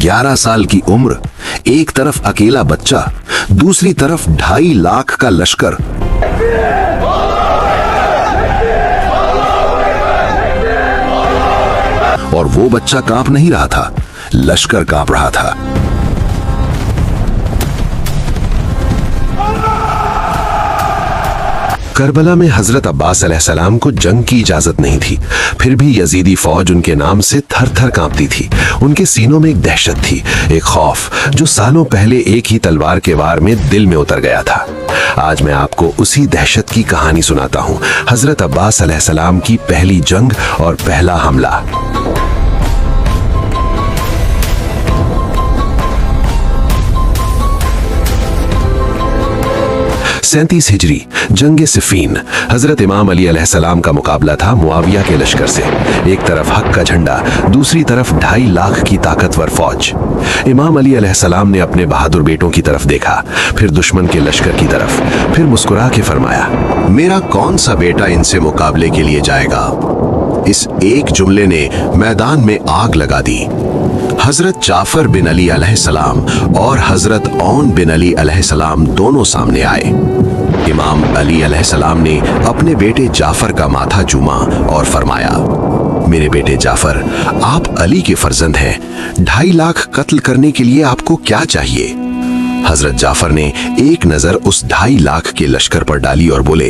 11 साल की उम्र, एक तरफ अकेला बच्चा, दूसरी तरफ 2.5 लाख का लश्कर। और वो बच्चा कांप नहीं रहा था, लश्कर कांप रहा था। करबला में हजरत अब्बास अलैहिस्सलाम को जंग की इजाजत नहीं थी, फिर भी यजीदी फौज उनके नाम से थर थर कांपती थी। उनके सीनों में एक दहशत थी, एक खौफ जो सालों पहले एक ही तलवार के वार में दिल में उतर गया था। आज मैं आपको उसी दहशत की कहानी सुनाता हूँ, हजरत अब्बास अलैहिस्सलाम की पहली जंग और पहला हमला। 37 हिजरी, जंग सिफीन। हजरत इमाम अली अलैहिस्सलाम का मुकाबला था मुआविया के लश्कर से। एक तरफ हक का झंडा, दूसरी तरफ 2.5 लाख की ताकतवर फौज। इमाम अली अलैहिस्सलाम ने अपने बहादुर बेटों की तरफ देखा, फिर दुश्मन के लश्कर की तरफ, फिर मुस्कुरा के फरमाया, मेरा कौन सा बेटा इनसे मुकाबले के लिए जाएगा। इस एक जुमले ने मैदान में आग लगा दी। हजरत जाफर बिन अली अलैहिस्सलाम और हजरत औन बिन अली अलैहिस्सलाम दोनों सामने आए। इमाम अली अलैहिस्सलाम ने अपने बेटे जाफर का माथा चूमा और फरमाया, मेरे बेटे जाफर, आप अली के फर्जंद हैं, 2.5 लाख कत्ल करने के लिए आपको क्या चाहिए। हजरत जाफर ने एक नजर उस 2.5 लाख के लश्कर पर डाली और बोले,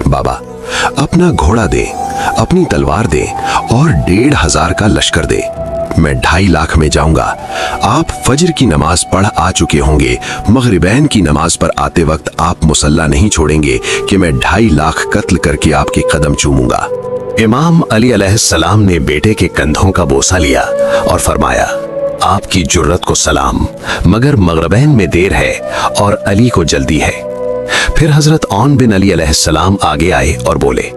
बाबा, अपना घोड़ा दे, अपनी तलवार दे और 1,500 का लश्कर दे। मैं 2.5 लाख में जाऊंगा। आप फजर की नमाज पढ़ आ चुके होंगे, मगरिबैन की नमाज पर आते वक्त आप मुसल्ला नहीं छोड़ेंगे कि मैं 2.5 लाख कत्ल करके आपके कदम चूमूंगा। इमाम अली अलैहिस्सलाम ने बेटे के कंधों का बोसा लिया और फरमाया, आपकी जुर्रत को सलाम, मगर मगरिबैन में देर है और अली को जल्दी है। फिर हजरत औन बिन अली अलैहिस्सलाम आगे आए और बोले,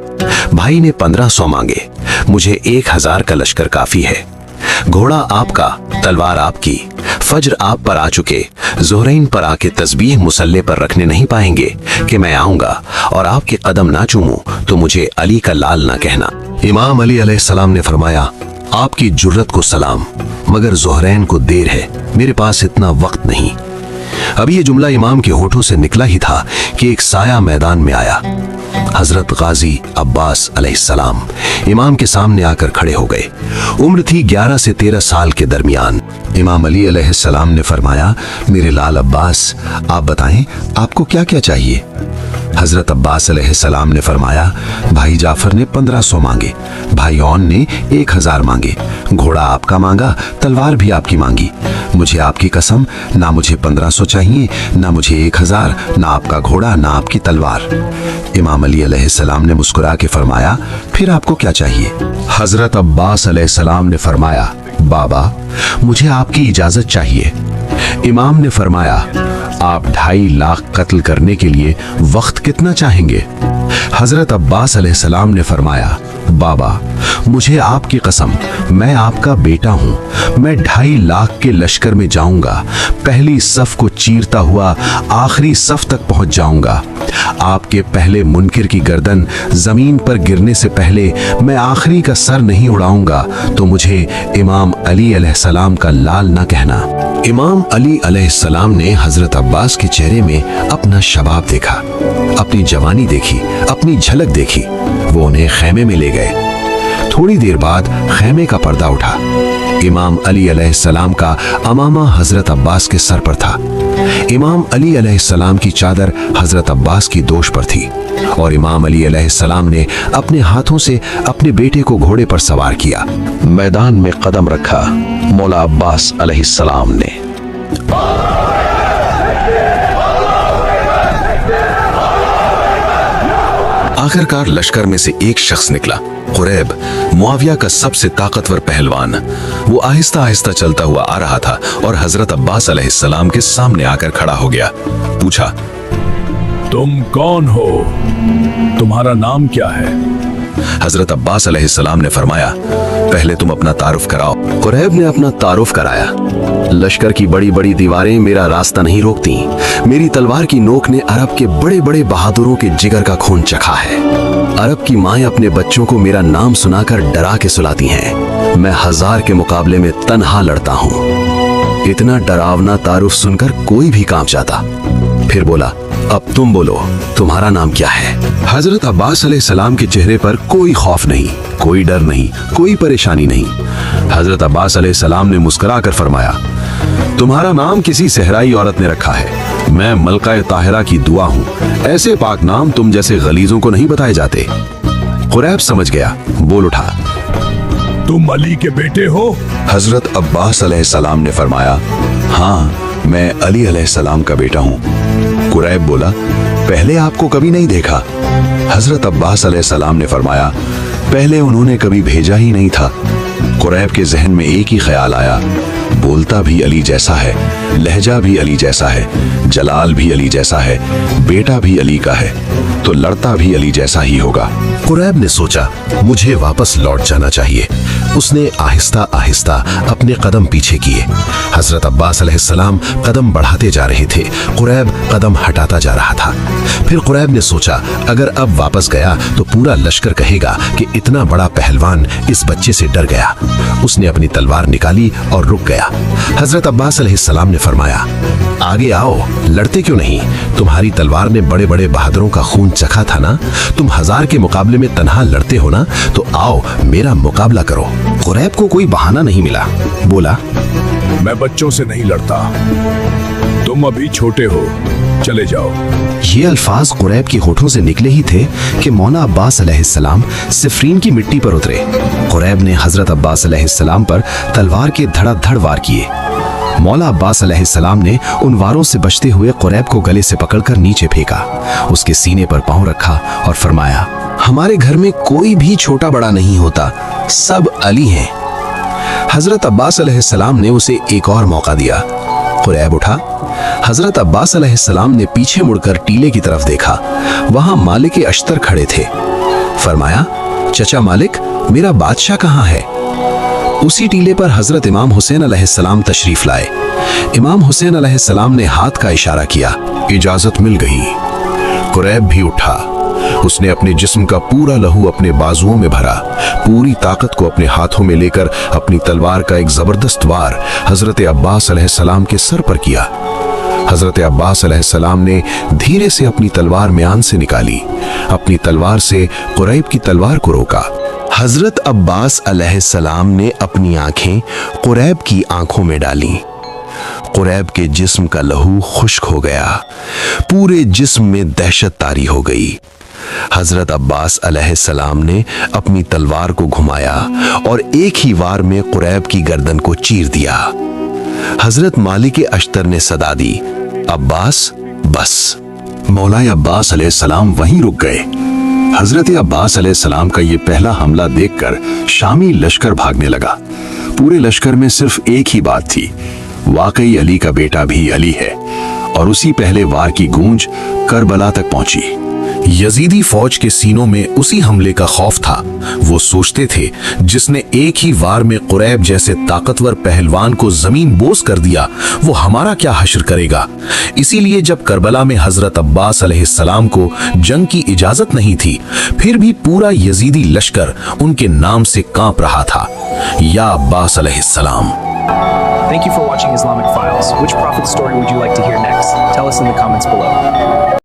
भाई ने 1500 मांगे, मुझे 1000 का लश्कर काफी है। घोड़ा आपका, तलवार आपकी, फज्र आप पर आ चुके, ज़ोहरैन पर आके तस्बीह मुसल्ले पर रखने नहीं पाएंगे कि मैं आऊंगा और आपके कदम ना चूमूं तो मुझे अली का लाल ना कहना। इमाम अली अलैहिस्सलाम ने फरमाया, आपकी जुर्रत को सलाम, मगर ज़ोहरैन को देर है, मेरे पास इतना वक्त नहीं। अभी ये जुमला इमाम के होठों से निकला ही था कि एक साया मैदान में आया। हजरत गाजी अब्बास अलैहिस्सलाम इमाम के सामने आकर खड़े हो गए। उम्र थी 11 से 13 साल के दरमियान। इमाम अली अलैहिस्सलाम ने फरमाया, मेरे लाल अब्बास, आप बताएं आपको क्या क्या चाहिए। हजरत अब्बास अलैहिस्सलाम ने फरमाया, भाई जाफर ने 1500 मांगे, भाई औन ने 1000 मांगे, घोड़ा आपका मांगा, तलवार भी आपकी मांगी। मुझे आपकी कसम, ना मुझे 1500 चाहिए, ना मुझे 1000, ना आपका घोड़ा, ना आपकी तलवार। इमाम अली अलैहिस्सलाम ने मुस्कुरा के फरमाया, फिर आपको क्या चाहिए। हजरत अब्बास अलैहिस्सलाम ने फरमाया, बाबा, मुझे आपकी इजाजत चाहिए। इमाम ने फरमाया, आप 2.5 लाख कत्ल करने के लिए वक्त कितना चाहेंगे। हजरत अब्बास अलैहिस्सलाम ने फरमाया, बाबा, मुझे आपकी कसम, मैं आपका बेटा हूं, मैं 2.5 लाख के लश्कर में जाऊंगा, पहली सफ को चीरता हुआ आखिरी सफ तक पहुंच जाऊंगा। आपके पहले मुनकिर की गर्दन जमीन पर गिरने से पहले मैं आखिरी का सर नहीं उड़ाऊंगा तो मुझे इमाम अली अलैहिस्सलाम का लाल ना कहना। इमाम अली अलैहिस्सलाम ने हजरत अब्बास के चेहरे में अपना शबाब देखा, अपनी जवानी देखी, अपनी झलक देखी। वो उन्हें खैमे में ले गए। थोड़ी देर बाद खैमे का पर्दा उठा। इमाम अली अलैहिस्सलाम का अमामा हजरत अब्बास के सर पर था। इमाम अली अलैहिस्सलाम की चादर हजरत अब्बास की दोष पर थी और इमाम अली अलैहिस्सलाम ने अपने हाथों से अपने बेटे को घोड़े पर सवार किया। मैदान में कदम रखा मौला अब्बास अलैहिस्सलाम ने। आखिरकार लश्कर में से एक शख्स निकला, कुरैब, मुआविया का सबसे ताकतवर पहलवान। वो आहिस्ता आहिस्ता चलता हुआ आ रहा था और हजरत अब्बास अलैहिस्सलाम के सामने आकर खड़ा हो गया। पूछा, तुम कौन हो? तुम्हारा नाम क्या है? हजरत अब्बास अलैहिस्सलाम ने फरमाया, पहले तुम अपना तारुफ कराओ। कुरैब ने अपना तारुफ कराया। लश्कर की बड़ी बड़ी दीवारें मेरा रास्ता नहीं रोकती। मेरी तलवार की नोक ने अरब के बड़े बड़े बहादुरों के जिगर का खून चखा है। अरब की माएं अपने बच्चों को मेरा नाम सुनाकर डरा के सुलाती हैं। मैं 1000 के मुकाबले में तन्हा लड़ता हूँ। इतना डरावना तारुफ सुनकर कोई भी कांप जाता। फिर बोला, अब तुम बोलो, तुम्हारा नाम क्या है? हजरत अब्बास अलैहिस्सलाम के चेहरे पर कोई खौफ नहीं, कोई डर नहीं, कोई परेशानी नहीं। हजरत अब्बास अलैहिस्सलाम ने मुस्कुराकर फरमाया, तुम्हारा नाम किसी सहराई औरत ने रखा है। मैं मलका ताहिरा की दुआ हूँ। ऐसे पाक नाम तुम जैसे गलीजों को नहीं बताए जाते। कुरैब समझ गया, बोल उठा, तुम अली के बेटे हो? हजरत अब्बास अलैहिस्सलाम ने फरमाया, हाँ, मैं अली अलैहिस्सलाम का बेटा हूँ। कुरैब बोला, पहले आपको कभी नहीं देखा। हजरत अब्बास अलैहिस्सलाम ने फरमाया, पहले उन्होंने कभी भेजा ही नहीं था। कुरैब के जहन में एक ही ख्याल आया, बोलता भी अली जैसा है, लहजा भी अली जैसा है, जलाल भी अली जैसा है, बेटा भी अली का है, तो लड़ता भी अली जैसा ही होगा। कुरैब ने सोचा, मुझे वापस लौट जाना चाहिए। उसने आहिस्ता आहिस्ता अपने कदम पीछे किए। हजरत अब्बास अलैहिस्सलाम कदम बढ़ाते जा रहे थे, कुरैब कदम हटाता जा रहा था। फिर कुरैब ने सोचा, अगर अब वापस गया तो पूरा लश्कर कहेगा कि इतना बड़ा पहलवान इस बच्चे से डर गया। उसने अपनी तलवार निकाली और रुक गया। हजरत अब्बास अलैहिस्सलाम ने फरमाया, आगे आओ, लड़ते क्यों नहीं? तुम्हारी तलवार ने बड़े बड़े बहादुरों का खून चखा था ना। तुम 1000 के मुकाबले में तन्हा लड़ते हो ना, तो आओ मेरा मुकाबला करो। कुरैब को कोई बहाना नहीं मिला, बोला, मैं बच्चों से नहीं लड़ता, तुम अभी छोटे हो, चले जाओ। ये अल्फाज कुरैब के होठों से निकले ही थे कि मौला अब्बास अलैहिस्सलाम सिफरीन की मिट्टी पर उतरे। कुरैब ने हजरत अब्बास अलैहिस्सलाम पर तलवार के धड़ाधड़ वार किए। मौला अब्बास अलैहिस्सलाम ने उन वारों से बचते हुए कुरैब को गले से पकड़कर नीचे फेंका, उसके सीने पर पांव रखा और फरमाया, हमारे घर में कोई भी छोटा बड़ा नहीं होता, सब अली हैं। हजरत अब्बास अलैहिस्सलाम ने उसे एक और मौका दिया। कुरैब उठा। हजरत अब्बास अलैहिस्सलाम ने पीछे मुड़कर टीले की तरफ देखा। वहां मालिक अश्तर खड़े थे। फरमाया, चचा मालिक, मेरा बादशाह कहाँ है? उसी टीले पर हजरत इमाम हुसैन अलैहिस्सलाम तशरीफ लाए। इमाम हुसैन अलैहिस्सलाम ने हाथ का इशारा किया, इजाजत मिल गई। कुरैब भी उठा। उसने अपने जिस्म का पूरा लहू अपने बाजुओं में भरा, पूरी ताकत को अपने हाथों में लेकर अपनी तलवार का एक जबरदस्त वार हजरत अब्बास अलैहिस्सलाम के सर पर किया। हजरत अब्बास अलैहिस्सलाम ने धीरे से अपनी तलवार म्यान से निकाली। अपनी तलवार से कुरैब की तलवार को रोका। हजरत अब्बास अलैहिस्सलाम ने अपनी आंखें कुरैब की आंखों में डाली। कुरैब के जिस्म का लहू खुश्क हो गया, पूरे जिस्म में दहशत तारी हो गई। हजरत अब्बास अलैहिस्सलाम ने अपनी तलवार को घुमाया और एक ही वार में कुरैब की गर्दन को चीर दिया। हजरत मालिक अश्तर ने सदा दी, अब्बास बस। मौलाए अब्बास अलैहिस्सलाम वहीं रुक गए। हजरत अब्बास अलैहिस्सलाम का ये पहला हमला देखकर शामी लश्कर भागने लगा। पूरे लश्कर में सिर्फ एक ही बात थी, वाकई अली का बेटा भी अली है। और उसी पहले वार की गूंज करबला तक पहुंची। यजीदी फौज के सीनों में उसी हमले का खौफ था। वो सोचते थे, जिसने एक ही वार में कुरैब जैसे ताकतवर पहलवान को जमीन बोस कर दिया, वो हमारा क्या हश्र करेगा। इसीलिए जब करबला में हजरत अब्बास अलैहिस्सलाम को जंग की इजाजत नहीं थी, फिर भी पूरा यजीदी लश्कर उनके नाम से कांप रहा था, या अब्बास अलैहिस्सलाम। Thank you for watching Islamic Files. Which prophet story would you like to hear next? Tell us in the comments below.